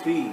3।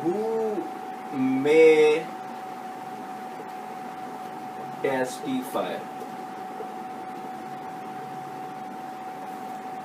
who may testify।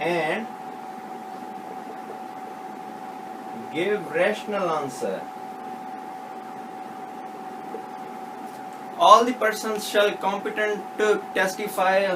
and give rational answer। All the persons shall competent to testify।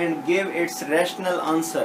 and give its rational answer।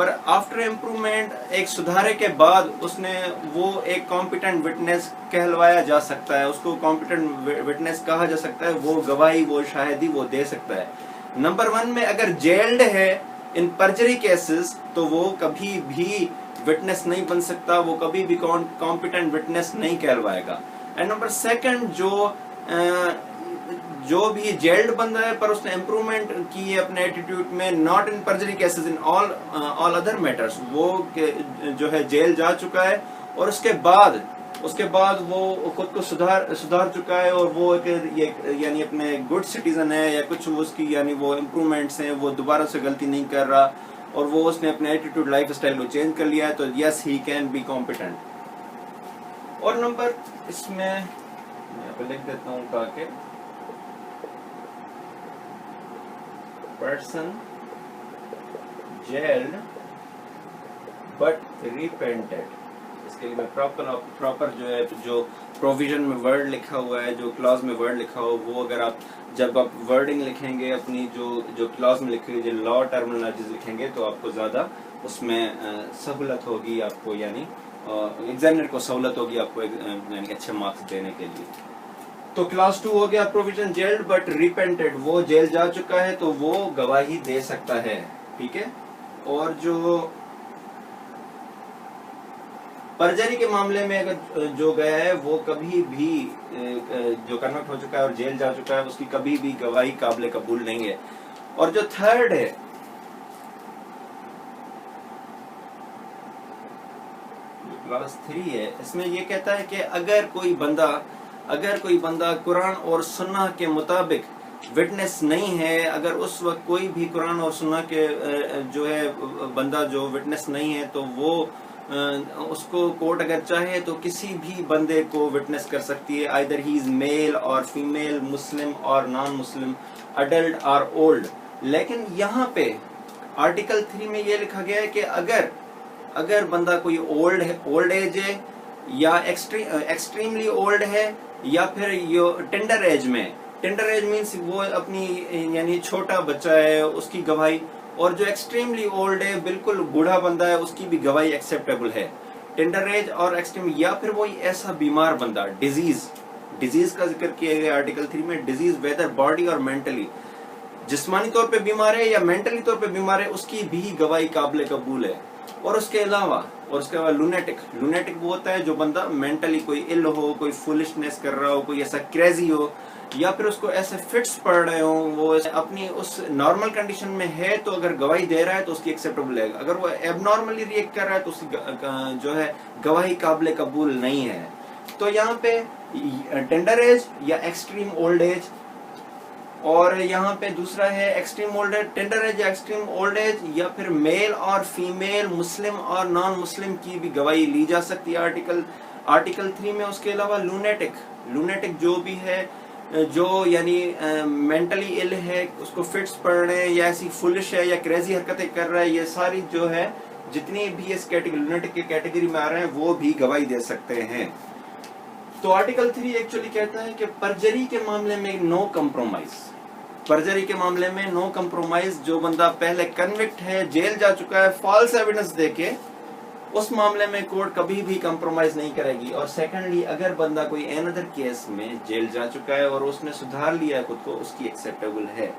Per after improvement ایک سدھارے کے بعد اس نے وہ ایک competent witness کہلوایا جا سکتا ہے، اس کو کمپیٹنٹ وٹنس کہا جا سکتا ہے، وہ گواہی وہ شاہدی وہ دے سکتا ہے۔ نمبر 1 میں اگر جیلڈ ہے ان پرجری کیسز تو وہ کبھی بھی وٹنس نہیں بن سکتا، وہ کبھی بھی کمپیٹنٹ وٹنس نہیں کہلوائے گا۔ اینڈ نمبر 2 جو بھی جیلڈ بندہ ہے پر اس نے امپرومنٹ کی ہے اپنے ایٹیٹیوڈ میں، not in perjury cases in all other matters, وہ جو ہے جیل جا چکا ہے اور اس کے بعد وہ خود کو سدھار چکا ہے اور وہ یعنی اپنے گڈ سٹیزن ہے یا کچھ اس کی یعنی وہ امپرومنٹس ہیں، وہ دوبارہ سے غلطی نہیں کر رہا اور وہ اس نے اپنے ایٹیٹیوڈ لائف اسٹائل کو چینج کر لیا ہے، تو یس ہی کین بی کمپیٹنٹ۔ اور نمبر اس میں یہاں پہ لکھ دیتا ہوں تاکہ person jailed but repented، اس کے لیے میں پراپر جو ہے جو پروویژن میں ورڈ لکھا ہوا ہے، جو کلاز میں ورڈ لکھا ہوا وہ اگر جب آپ ورڈنگ لکھیں گے اپنی جو کلاز میں لکھیں گے، جو لا ٹرمینالوجیز لکھیں گے تو آپ کو زیادہ اس میں سہولت ہوگی، آپ کو یعنی ایگزامنر کو سہولت ہوگی آپ کو یعنی اچھے مارکس دینے کے لیے۔ تو کلاس 2 ہو گیا پروویژن جیلڈ بٹ ریپینٹڈ، وہ جیل جا چکا ہے تو وہ گواہی دے سکتا ہے، ٹھیک ہے۔ اور جو پرجری کے معاملے میں اگر جو گیا ہے وہ کبھی بھی جو کنوکٹ ہو چکا ہے اور جیل جا چکا ہے اس کی کبھی بھی گواہی قابل قبول نہیں ہے۔ اور جو تھرڈ ہے کلاس 3 ہے، اس میں یہ کہتا ہے کہ اگر کوئی بندہ قرآن اور سنہ کے مطابق وٹنس نہیں ہے، اگر اس وقت کوئی بھی قرآن اور سنہ کے جو ہے بندہ جو وٹنس نہیں ہے تو وہ اس کو کورٹ اگر چاہے تو کسی بھی بندے کو وٹنس کر سکتی ہے، either he is male اور فیمیل، مسلم اور نان مسلم، اڈلٹ اور اولڈ۔ لیکن یہاں پہ آرٹیکل 3 میں یہ لکھا گیا ہے کہ اگر بندہ کوئی اولڈ ایج ہے یا ایکسٹریملی اولڈ ہے یا پھر ٹینڈر ایج مینس وہ اپنی یعنی چھوٹا بچہ ہے اس کی گواہی، اور جو ایکسٹریملی اولڈ ہے بالکل بوڑھا بندہ ہے اس کی بھی گواہی ایکسیپٹیبل ہے۔ ٹینڈر ایج اور ایکسٹریم، یا پھر وہی ایسا بیمار بندہ، ڈیزیز کا ذکر کیا گیا آرٹیکل 3 میں، ڈیزیز ویدر باڈی اور مینٹلی، جسمانی طور پہ بیمار ہے یا مینٹلی طور پہ بیمار ہے، اس کی بھی گواہی قابل قبول ہے۔ اور اس کے علاوہ لونیٹک وہ ہوتا ہے جو بندہ مینٹلی کوئی ال ہو، کوئی فولشنس کر رہا ہو، کوئی ایسا کریزی ہو، یا پھر اس کو ایسے فٹس پڑ رہے ہوں، وہ اپنی اس نارمل کنڈیشن میں ہے تو اگر گواہی دے رہا ہے تو اس کی ایکسیپٹیبل ہے، اگر وہ ایب نارملی ریئیکٹ کر رہا ہے تو اس کی جو ہے گواہی قابل قبول نہیں ہے۔ تو یہاں پہ ٹینڈر ایج یا ایکسٹریم اولڈ ایج، اور یہاں پہ دوسرا ہے extreme old age, tender age یا ایکسٹریم اولڈ ایج، یا پھر میل اور فیمیل، مسلم اور نان مسلم کی بھی گواہی لی جا سکتی ہے آرٹیکل 3 میں۔ اس کے علاوہ لونیٹک جو بھی ہے جو یعنی مینٹلی ال ہے، اس کو فٹس پڑ رہے ہیں یا ایسی فولش ہے یا کریزی حرکتیں کر رہا ہے، یہ ساری جو ہے جتنی بھی اس لونیٹک کی کیٹیگری میں آ رہے ہیں وہ بھی گواہی دے سکتے ہیں۔ تو آرٹیکل 3 ایکچولی کہتا ہے کہ پرجری کے معاملے میں نو کمپرومائز، جو بندہ پہلے کنوکٹ ہے، جیل جا چکا ہے فالس ایویڈنس دے کے، اس معاملے میں کورٹ کبھی بھی کمپرومائز نہیں کرے گی۔ اور سیکنڈلی اگر بندہ کوئی این ادر کیس میں جیل جا چکا ہے اور اس نے سدھار لیا ہے خود کو، اس کی ایکسیپٹیبل ہے۔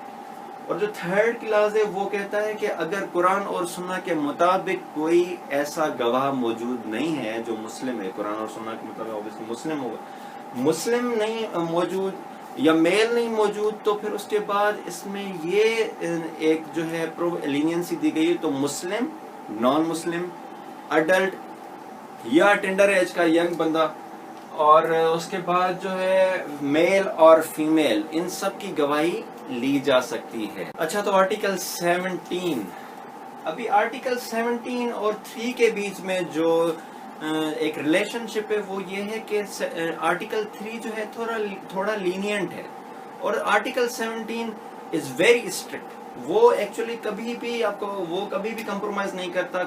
اور جو تھرڈ کلاس ہے وہ کہتا ہے کہ اگر قرآن اور سنہ کے مطابق کوئی ایسا گواہ موجود نہیں ہے جو مسلم ہے، قرآن اور سنہ کے مطابق مسلم ہوگا، مسلم نہیں موجود یا میل نہیں موجود، تو پھر اس کے بعد اس میں یہ ایک جو ہے لینینسی دی گئی، تو مسلم، نان مسلم، اڈلٹ یا ٹینڈر ایج کا ینگ بندہ، اور اس کے بعد جو ہے میل اور فیمیل، ان سب کی گواہی لی جا سکتی ہے۔ اچھا، تو آرٹیکل 17، ابھی آرٹیکل 17 اور 3 کے بیچ میں جو ایک ریلیشن شپ ہے وہ یہ ہے کہ آرٹیکل 3 جو ہے تھوڑا لینینٹ ہے، اور آرٹیکل 17 از ویری اسٹرکٹ۔ وہ ایکچولی کبھی بھی کمپرومائز نہیں کرتا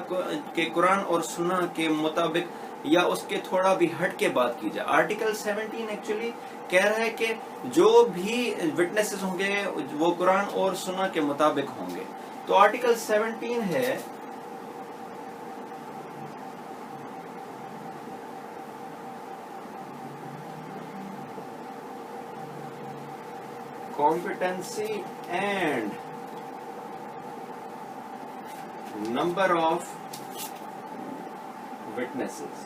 کہ قرآن اور سنہ کے مطابق یا اس کے تھوڑا بھی ہٹ کے بات کی جائے۔ آرٹیکل 17 ایکچولی کہہ رہا ہے کہ جو بھی وٹنسز ہوں گے وہ قرآن اور سنہ کے مطابق ہوں گے۔ تو آرٹیکل 17 ہے competency and number of witnesses.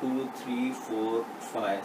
2 3 4 5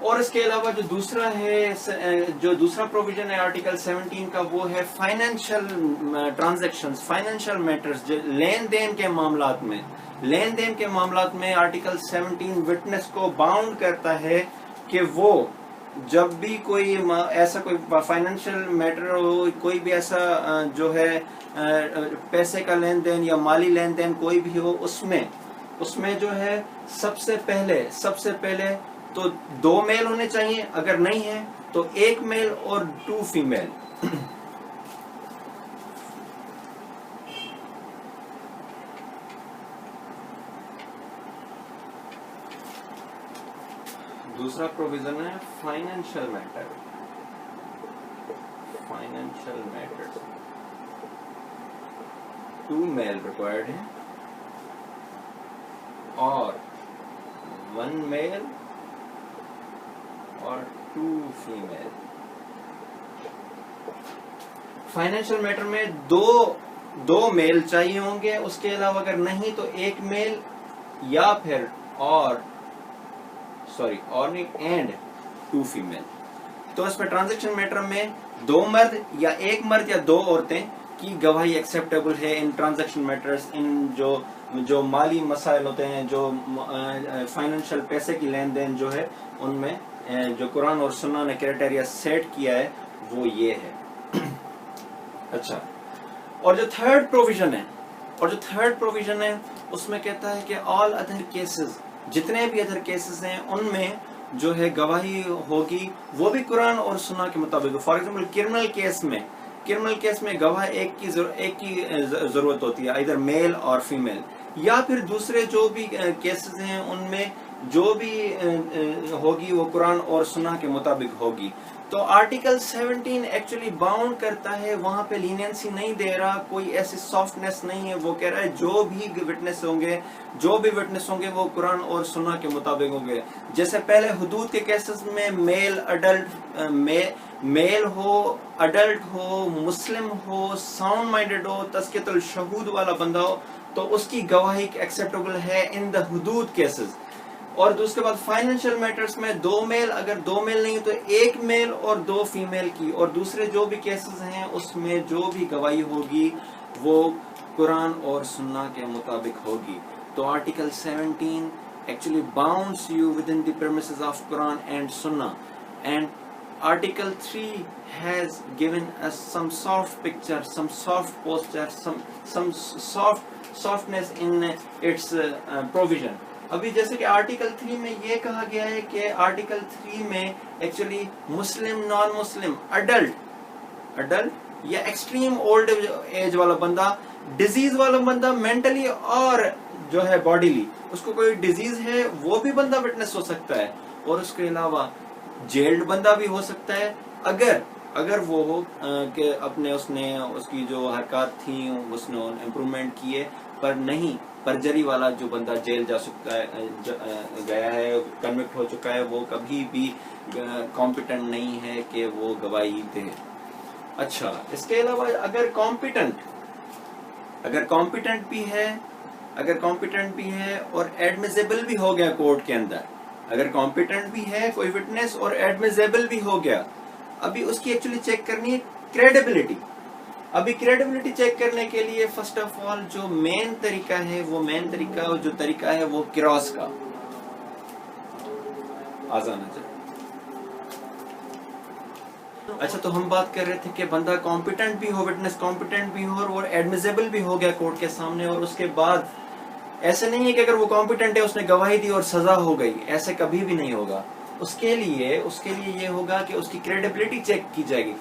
اور اس کے علاوہ جو دوسرا ہے، جو دوسرا پروویژن ہے آرٹیکل 17 کا، وہ ہے فائنینشیل ٹرانزیکشنز، فائنینشیل میٹرز، جو لین دین کے معاملات میں، لین دین کے معاملات میں آرٹیکل 17 وٹنس کو باؤنڈ کرتا ہے کہ وہ جب بھی کوئی ایسا کوئی فائنینشیل میٹر ہو، کوئی بھی ایسا جو ہے پیسے کا لین دین یا مالی لین دین کوئی بھی ہو، اس میں جو ہے سب سے پہلے تو 2 میل ہونے چاہیے، اگر نہیں ہے تو 1 میل اور 2 فیمیل. دوسرا پروویژن ہے فائنینشیل میٹر، فائنینشیل میٹر 2 میل ریکوائرڈ ہے اور 1 میل اور 2 فیمیل. فائنینشیل میٹر میں دو میل چاہیے ہوں گے، اس کے علاوہ اگر نہیں تو 1 میل یا پھر اینڈ 2 فیمیل. تو اس میں ٹرانزیکشن میٹر میں 2 مرد یا 1 مرد یا 2 عورتیں کی گواہی ایکسیپٹیبل ہے ان ٹرانزیکشن میٹرز، ان جو مالی مسائل ہوتے ہیں، جو فائنینشیل پیسے کی لین دین جو ہے، ان میں جو قرآن اور سنہ نے کرائٹیریا سیٹ کیا ہے وہ یہ ہے. اچھا، اور جو تھرڈ پروویژن ہے اس میں کہتا ہے کہ آل ادر کیسز، جتنے بھی ادر کیسز ہیں ان میں جو ہے گواہی ہوگی وہ بھی قرآن اور سنہ کے مطابق. فار ایگزامپل کرمنل کیس میں گواہ ایک کی ضرورت ہوتی ہے، ادھر میل اور فیمیل، یا پھر دوسرے جو بھی کیسز ہیں ان میں جو بھی ہوگی وہ قرآن اور سنہ کے مطابق ہوگی. تو آرٹیکل 17 ایکچولی باؤنڈ کرتا ہے، وہاں پہ لینینسی نہیں دے رہا، کوئی ایسی سافٹنس نہیں ہے. وہ کہہ رہا ہے جو بھی وٹنس ہوں گے وہ قرآن اور سنہ کے مطابق ہوں گے. جیسے پہلے حدود کے کیسز میں میل ہو، adult who, Muslim who, sound minded ہو، تزکیۃ الشہود والا بندہ ہو، تو اس کی گواہی ایکسیپٹیبل ہے ان دا حدود کیسز. اور دوسرے بعد فائنینشیل میٹرز میں 2 میل، اگر 2 میل نہیں تو 1 میل اور 2 فیمیل کی. اور دوسرے جو بھی کیسز ہیں اس میں جو بھی گواہی ہوگی وہ قرآن اور سنہ کے مطابق ہوگی. تو article 17 actually bounds you within the premises of Quran and Sunnah, and Article 3 has given us some soft picture, some soft posture, some softness in its provision. ابھی جیسے کہ آرٹیکل 3 میں یہ کہا گیا ہے کہ آرٹیکل 3 میں ایکچولی مسلم، نان مسلم، اڈلٹ یا ایکسٹریم اولڈ ایج والا بندہ، ڈیزیز والا بندہ مینٹلی اور جو ہے باڈیلی، اس کو کوئی ڈیزیز ہے وہ بھی بندہ وٹنس ہو سکتا ہے. اور اس کے علاوہ جیلڈ بندہ بھی ہو سکتا ہے اگر وہ ہو کہ اس کی جو حرکات تھیں اس نے امپرومنٹ کیے، پر نہیں پرجری والا جو بندہ جیل جا سکتا ہے، گیا ہے، کنوکٹ ہو چکا ہے، وہ کبھی بھی کمپیٹنٹ نہیں ہے کہ وہ گواہی دے. اچھا، اس کے علاوہ اگر کمپیٹنٹ بھی ہے اور ایڈمیزیبل بھی ہو گیا کورٹ کے اندر، اگر کمپیٹنٹ بھی ہے کوئی وٹنس اور ایڈمیزیبل بھی ہو گیا، ابھی اس کی ایکچولی چیک کرنی ہے کریڈیبلٹی. ابھی کریڈیبلٹی چیک کرنے کے لیے فرسٹ آف آل جو مین طریقہ ہے وہ کراس کا آزانا چاہیے. اچھا، تو ہم بات کر رہے تھے کہ بندہ کمپیٹنٹ بھی ہو، وٹنس کمپیٹنٹ بھی ہو اور ایڈمیزیبل بھی ہو گیا کورٹ کے سامنے، اور اس کے بعد ایسے نہیں ہے کہ اگر وہ کمپیٹنٹ ہے اس نے گواہی دی اور سزا ہو گئی، ایسے کبھی بھی نہیں ہوگا. اس کے لیے یہ ہوگا کہ اس کی کریڈیبلٹی چیک کی جائے گی.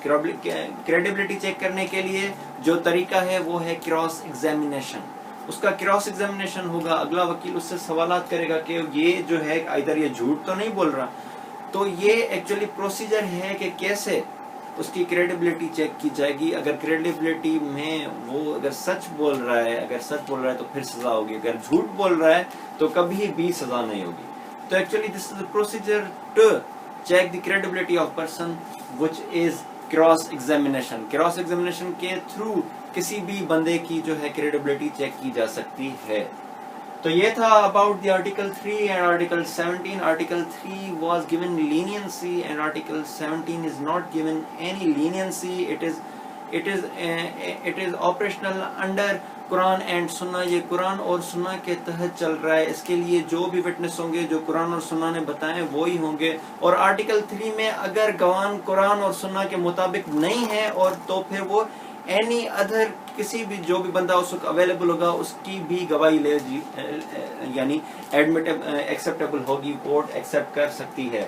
کریڈیبلٹی چیک کرنے کے لیے جو طریقہ ہے وہ ہے کراس ایگزامینیشن. اس کا کراس ایگزامینیشن ہوگا، اگلا وکیل اس سے سوالات کرے گا کہ یہ جو ہے ادھر یہ جھوٹ تو نہیں بول رہا. تو یہ ایکچولی پروسیجر ہے کہ کیسے اس کی کریڈیبلٹی چیک کی جائے گی. اگر کریڈیبلٹی میں وہ اگر سچ بول رہا ہے تو پھر سزا ہوگی، اگر جھوٹ بول رہا ہے تو کبھی بھی سزا نہیں ہوگی. تو actually this is the procedure to check the credibility of person, which is cross examination. Cross examination کے تھرو کسی بھی بندے کی جو ہے کریڈیبلٹی چیک کی جا سکتی ہے. تو یہ تھا about the article 3 and article 17. article 3 was given leniency and article 17 is not given any leniency. it is operational under Quran and سنہ. یہ قرآن اور سنہ کے تحت چل رہا ہے. اس کے لیے جو بھی وٹنس ہوں گے جو قرآن اور سنہ نے بتائیں وہی ہوں گے. اور آرٹیکل 3 میں اگر گواہ قرآن اور سنہ کے مطابق نہیں ہے اور تو پھر وہ اینی ادر کسی بھی جو بھی بندہ اس وقت اویلیبل ہوگا اس کی بھی گواہی لے یعنی ایکسیپٹیبل ہوگی, کورٹ ایکسیپٹ کر سکتی ہے.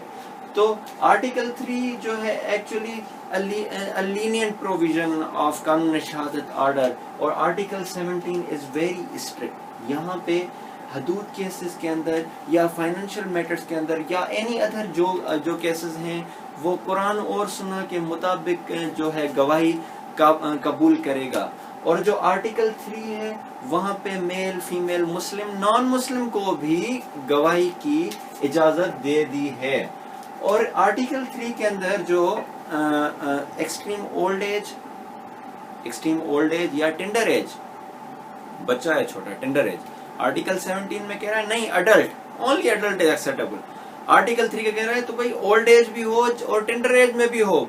تو آرٹیکل 3 جو ہے ایکچولی lenient provision of قانون شہادت آرڈر, اور آرٹیکل 17 از ویری اسٹرکٹ. یہاں پہ حدود کیسز کے اندر یا فائنینشیل میٹرز کے اندر یا اینی ادر جو کیسز ہیں وہ قرآن اور سنہ کے مطابق جو ہے گواہی قبول کرے گا. اور جو آرٹیکل 3 ہے وہاں پہ میل فیمیل مسلم نان مسلم کو بھی گواہی کی اجازت دے دی ہے. اور آرٹیکل 3 کے اندر جو ایکسٹریم اولڈ ایج یا ٹینڈر ایج, بچہ ہے چھوٹا ٹینڈر ایج, آرٹیکل 17 میں کہہ رہا ہے نہیں adult, only adult is acceptable. Article 3 کا کہہ رہا ہے تو بھائی اولڈ ایج بھی ہو اور ٹینڈر ایج میں بھی ہو,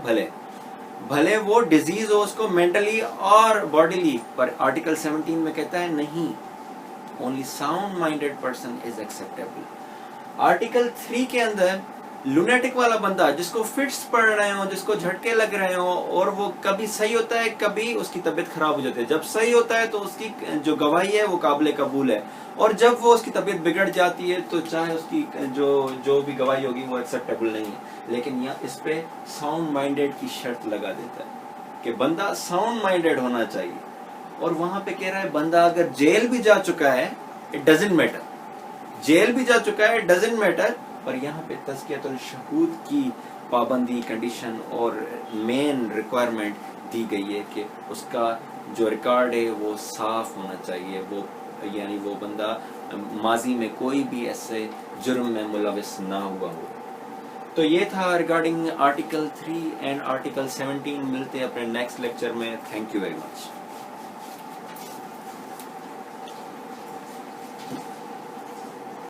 بھلے وہ ڈیزیز ہو اس کو مینٹلی اور باڈیلی, پر آرٹیکل 17 میں کہتا ہے نہیں, only sound minded person is acceptable. Article 3 کے اندر لونیٹک والا بندہ جس کو فٹس پڑ رہے ہوں, جس کو جھٹکے لگ رہے ہوں, اور وہ کبھی صحیح ہوتا ہے کبھی اس کی طبیعت خراب ہو جاتی ہے. جب صحیح ہوتا ہے تو اس کی جو گواہی ہے وہ قابل قبول ہے, اور جب وہ اس کی طبیعت بگڑ جاتی ہے تو چاہے اس کی جو بھی گواہی ہوگی وہ ایکسیپٹیبل نہیں ہے. لیکن یہاں اس پہ ساؤنڈ مائنڈیڈ کی شرط لگا دیتا ہے کہ بندہ ساؤنڈ مائنڈیڈ ہونا چاہیے. اور وہاں پہ کہہ رہا ہے بندہ اگر جیل بھی جا چکا ہے اٹ ڈزنٹ میٹر, جیل بھی جا چکا ہے اٹ ڈزنٹ میٹر. پر یہاں پہ تزکیۃ الشہود کی پابندی کنڈیشن اور مین ریکوائرمنٹ دی گئی ہے کہ اس کا جو ریکارڈ ہے وہ صاف ہونا چاہیے, وہ یعنی وہ بندہ ماضی میں کوئی بھی ایسے جرم میں ملوث نہ ہوا ہو. تو یہ تھا ریگارڈنگ آرٹیکل 3 اینڈ آرٹیکل 17. ملتے ہیں اپنے نیکسٹ لیکچر میں. Thank you very much.